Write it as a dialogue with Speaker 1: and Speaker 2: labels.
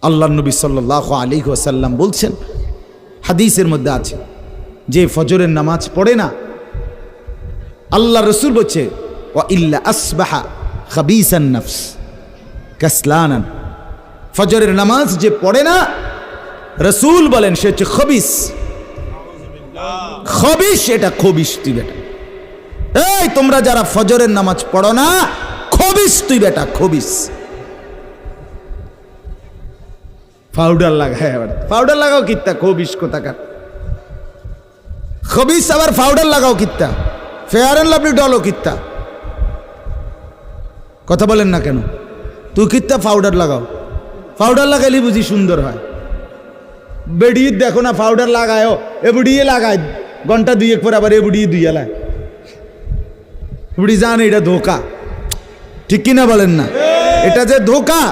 Speaker 1: আল্লাহ নবী সাল্লাল্লাহু আলাইহি ওয়াসাল্লাম বলছেন, হাদিসের মধ্যে আছে, যে ফজরের নামাজ পড়ে না, আল্লাহ রসুল বলছে ওয়া ইল্লা আসবাহা খাবিসান নফস কাসলানান, ফজরের নামাজ যে পড়ে না, রসুল বলেন সে হচ্ছে খবিস। খবিস, এটা খবিস তুই বেটা। এই তোমরা যারা ফজরের নামাজ পড়ো না, খবিস তুই বেটা, খবিস। পাউডার লাগায়, আবার পাউডার লাগাও কিত্তা, খবিস কোথাকার খবিস, আবার পাউডার লাগাও কিত্তা, ফেয়ার এন্ড লাভলি ডলও কিত্তা। কথা বলেন না কেন? তুই কিত্তা পাউডার লাগাও, পাউডার লাগাইলে বুঝি সুন্দর হয়। বেড়িয়ে দেখো না পাউডার লাগায়, এ বুড়িয়ে লাগায়, ঘন্টা দুয়েক পর আবার এ বুড়িয়ে দুইয়া লায়, বুড়ি জান এটা ধোকা, ঠিক কিনা বলেন না? এটা যে ধোকা।